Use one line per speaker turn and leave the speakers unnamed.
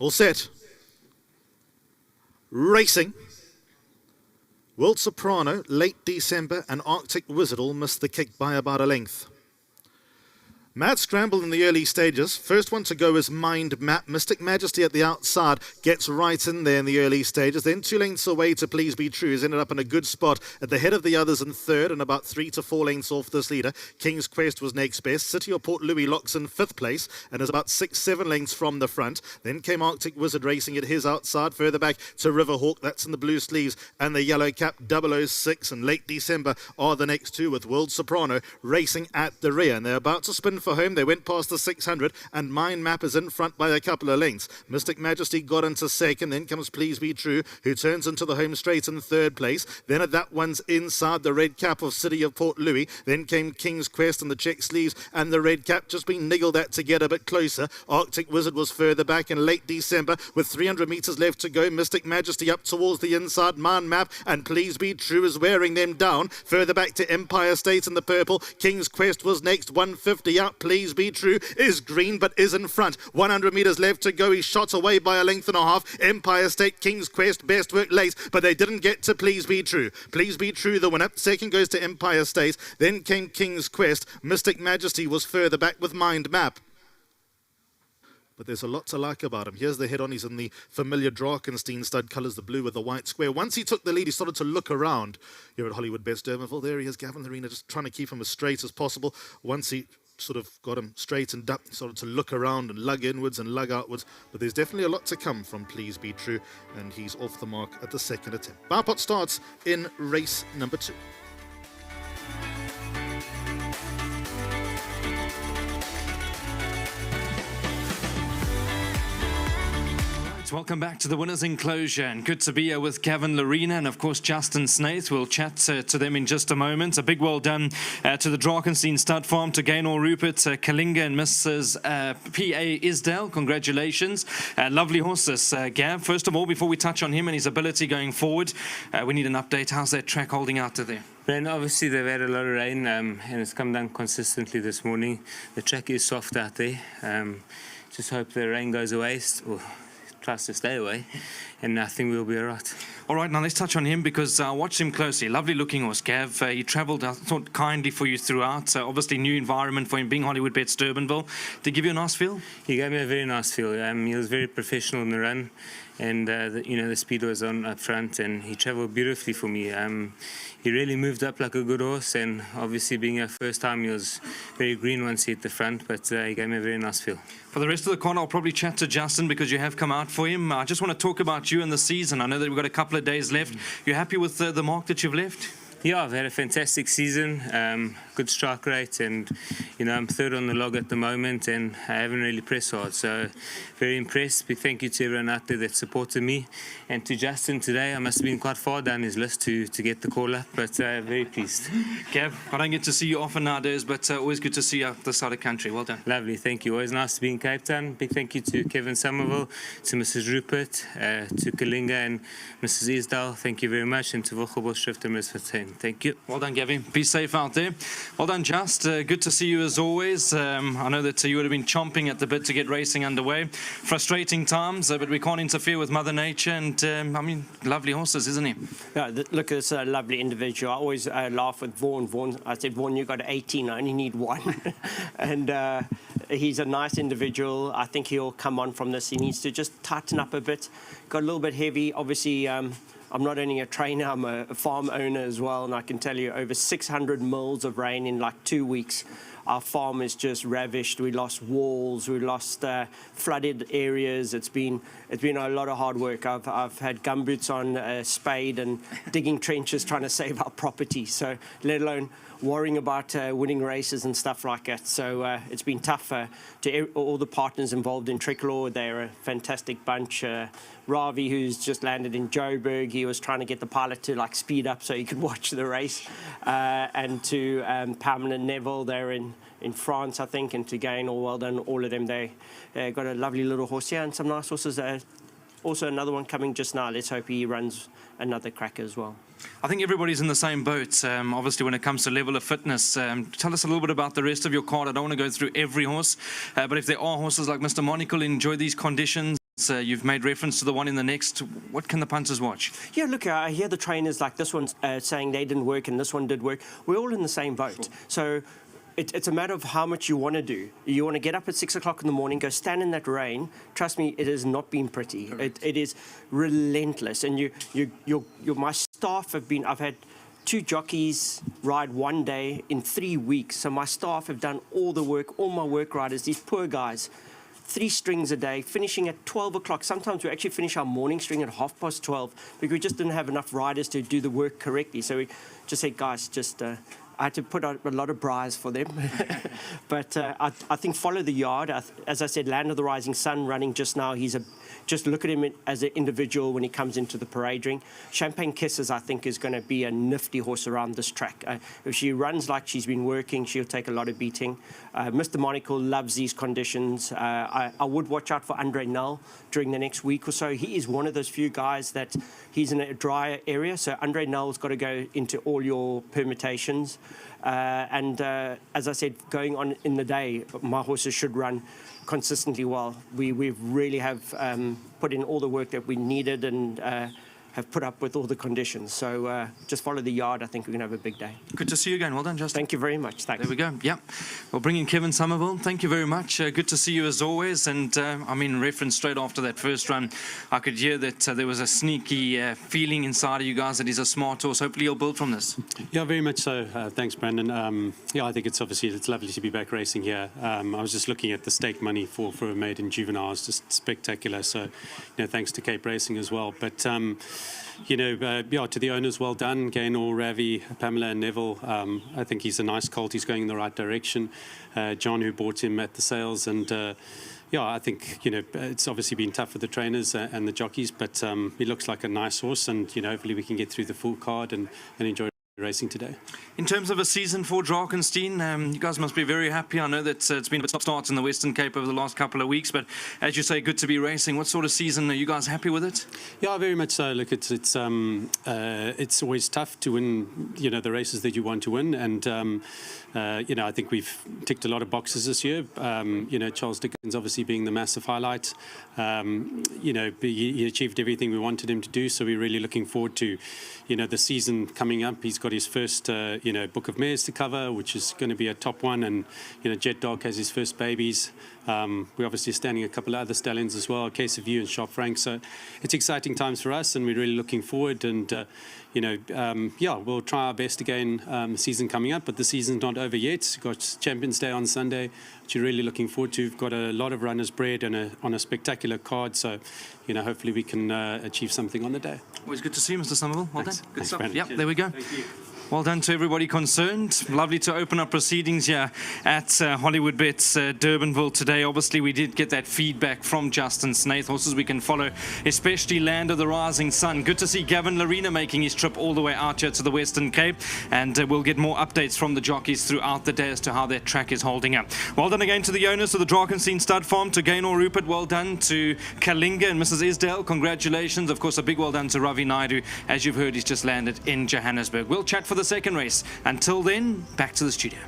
All set. Racing. World Soprano, late December, and Arctic Wizard all missed the kick by about a length. Mad Scramble in the early stages. First one to go is Mind Map. Mystic Majesty at the outside gets right in there in the early stages. Then 2 lengths away to Please Be True. He's ended up in a good spot at the head of the others in third and about 3 to 4 lengths off this leader. King's Quest was next best. City of Port Louis locks in 5th place and is about 6-7 lengths from the front. Then came Arctic Wizard racing at his outside. Further back to Riverhawk. That's in the blue sleeves and the yellow cap 006. And late December are the next two with World Soprano racing at the rear. And they're about to spin for home. They went past the 600 and Mind Map is in front by a couple of lengths. Mystic Majesty got into second. Then comes Please Be True, who turns into the home straight in 3rd place. Then at that one's inside the red cap of City of Port Louis. Then came King's Quest and the check sleeves and the red cap, just been niggled at to get a bit closer. Arctic Wizard was further back in late December with 300 metres left to go. Mystic Majesty up towards the inside. Mind Map and Please Be True is wearing them down. Further back to Empire State in the purple. King's Quest was next, 150 out. Please Be True is green but is in front. 100 metres left to go. He's shot away by a length and a half. Empire State, King's Quest, best work late, but they didn't get to Please Be True. Please Be True the winner. Second goes to Empire State. Then came King's Quest. Mystic Majesty was further back with Mind Map. But there's a lot to like about him. Here's the head on. He's in the familiar Drakenstein stud colours, the blue with the white square. Once he took the lead, he started to look around here at Hollywood Best Dermaville. There he is, Gavin Larena, just trying to keep him as straight as possible. Once he sort of got him straightened up, started to look around and lug inwards and lug outwards. But there's definitely a lot to come from Please Be True, and he's off the mark at the second attempt. Bar pot starts in race number 2.
Welcome back to the Winners Enclosure, and good to be here with Gavin Larena and of course Justin Snaith. We'll chat to them in just a moment. A big well done to the Drakenstein Stud Farm, to Gaynor Rupert, Kalinga and Mrs. P.A. Isdale. Congratulations. Lovely horses, Gav. First of all, before we touch on him and his ability going forward, we need an update. How's that track holding out to there?
Rain, obviously they've had a lot of rain and it's come down consistently this morning. The track is soft out there. Just hope the rain goes away. Tries to stay away, and I think we'll be all right.
All right, now let's touch on him because I watched him closely. Lovely looking horse, Gav. He travelled, I thought, kindly for you throughout. Obviously, new environment for him, being Hollywood Bets Durbanville. Did he give you a nice feel?
He gave me a very nice feel. He was very professional in the run, and the speed was on up front, and he travelled beautifully for me. He really moved up like a good horse, and obviously being our first time, he was very green once he hit the front, but he gave me a very nice feel.
For the rest of the con, I'll probably chat to Justin because you have come out for him. I just want to talk about you and the season. I know that we've got a couple of days left. You happy with the mark that you've left?
Yeah, I've had a fantastic season, good strike rate, and I'm third on the log at the moment, and I haven't really pressed hard, so very impressed. Big thank you to everyone out there that supported me, and to Justin today. I must have been quite far down his list to get the call up, but very pleased.
Gav, I don't get to see you often nowadays, but always good to see you up this side of the country. Well done.
Lovely, thank you. Always nice to be in Cape Town. Big thank you to Kevin Somerville, to Mrs. Rupert, to Kalinga and Mrs. Isdale. Thank you very much, and to Vogelbos Schrift and Ms. Verteen. Thank you.
Well done, Gavin. Be safe out there. Well done, Just. Good to see you as always. I know that you would have been chomping at the bit to get racing underway. Frustrating times, but we can't interfere with Mother Nature. And, lovely horses, isn't he?
Yeah, look at this lovely individual. I always laugh with Vaughan. I said, Vaughan, you got 18. I only need 1. And he's a nice individual. I think he'll come on from this. He needs to just tighten up a bit. Got a little bit heavy. Obviously, I'm not only a trainer, I'm a farm owner as well, and I can tell you over 600 mils of rain in like 2 weeks. Our farm is just ravished. We lost walls, we lost flooded areas. It's been a lot of hard work. I've had gumboots on, spade and digging trenches trying to save our property. So let alone worrying about winning races and stuff like that. So it's been tough to all the partners involved in Tricolor. They're a fantastic bunch. Ravi, who's just landed in Joburg, he was trying to get the pilot to like speed up so he could watch the race. And to Pamela Neville, they're in France, I think, and to Gaynor, well done, all of them. They got a lovely little horse here and some nice horses. Also another one coming just now. Let's hope he runs another cracker as well.
I think everybody's in the same boat, obviously, when it comes to level of fitness. Tell us a little bit about the rest of your card. I don't want to go through every horse, but if there are horses like Mr. Monaco enjoy these conditions, You've made reference to the one in the next. What can the punters watch?
Yeah, look, I hear the trainers like this one saying they didn't work and this one did work. We're all in the same boat. So it's a matter of how much you want to do. You want to get up at 6 o'clock in the morning, go stand in that rain. Trust me, it has not been pretty. It is relentless. And my staff have been, I've had 2 jockeys ride one day in 3 weeks. So my staff have done all the work, all my work riders, these poor guys. 3 strings a day, finishing at 12 o'clock. Sometimes we actually finish our morning string at 12:30 because we just didn't have enough riders to do the work correctly. So we just said, guys, I had to put out a lot of briars for them. But I think follow the yard. As I said, Land of the Rising Sun running just now. Just look at him as an individual when he comes into the parade ring. Champagne Kisses, I think, is going to be a nifty horse around this track. If she runs like she's been working, she'll take a lot of beating. Mr. Monaco loves these conditions. I would watch out for Andre Null during the next week or so. He is one of those few guys that he's in a drier area. So Andre Null's got to go into all your permutations. As I said, going on in the day, my horses should run consistently well. We really have put in all the work that we needed and have put up with all the conditions. So just follow the yard. I think we're going to have a big day.
Good to see you again. Well done, Justin.
Thank you very much. Thanks.
There we go. Yeah. We'll bring in Kevin Somerville. Thank you very much. Good to see you as always. And I mean, reference straight after that first run, I could hear that there was a sneaky feeling inside of you guys that he's a smart horse. Hopefully you'll build from this.
Yeah, very much so. Thanks, Brandon. Yeah, I think it's lovely to be back racing here. I was just looking at the stake money for a maiden juvenile. It's just spectacular. So, thanks to Cape Racing as well. But yeah, to the owners, well done. Gaynor, Ravi, Pamela and Neville. I think he's a nice colt. He's going in the right direction. John, who bought him at the sales. And yeah, I think, it's obviously been tough for the trainers and the jockeys, but he looks like a nice horse. And, hopefully we can get through the full card and enjoy racing today.
In terms of a season for Drakenstein, you guys must be very happy. I know that it's been a bit stop-starts in the Western Cape over the last couple of weeks, but as you say, good to be racing. What sort of season are you guys happy with it?
Yeah, very much so. Look, it's always tough to win, the races that you want to win, and I think we've ticked a lot of boxes this year. Charles Dickens obviously being the massive highlight. He achieved everything we wanted him to do, so we're really looking forward to, the season coming up. He's got his first, book of mares to cover, which is going to be a top one, and Jet Dog has his first babies. We're obviously standing a couple of other stallions as well, Case of You and Sharp Frank. So it's exciting times for us, and we're really looking forward. And yeah, we'll try our best again. The season coming up, but the season's not over yet. We've got Champions Day on Sunday, which we're really looking forward to. We've got a lot of runners bred and on a spectacular card. So hopefully we can achieve something on the day.
Always good to see you, Mr. Somerville. Well
Thanks.
done. Good
Thanks,
stuff.
Brandon.
Yep, there we go.
Thank you.
Well done to everybody concerned. Lovely to open up proceedings here at Hollywood Bets Durbanville today. Obviously, we did get that feedback from Justin Snaith. Horses we can follow, especially Land of the Rising Sun. Good to see Gavin Larena making his trip all the way out here to the Western Cape. And we'll get more updates from the jockeys throughout the day as to how that track is holding up. Well done again to the owners of the Drakenstein Stud Farm, to Gaynor Rupert. Well done to Kalinga and Mrs. Isdale. Congratulations. Of course, a big well done to Ravi Naidu. As you've heard, he's just landed in Johannesburg. We'll chat for the second race. Until then, back to the studio.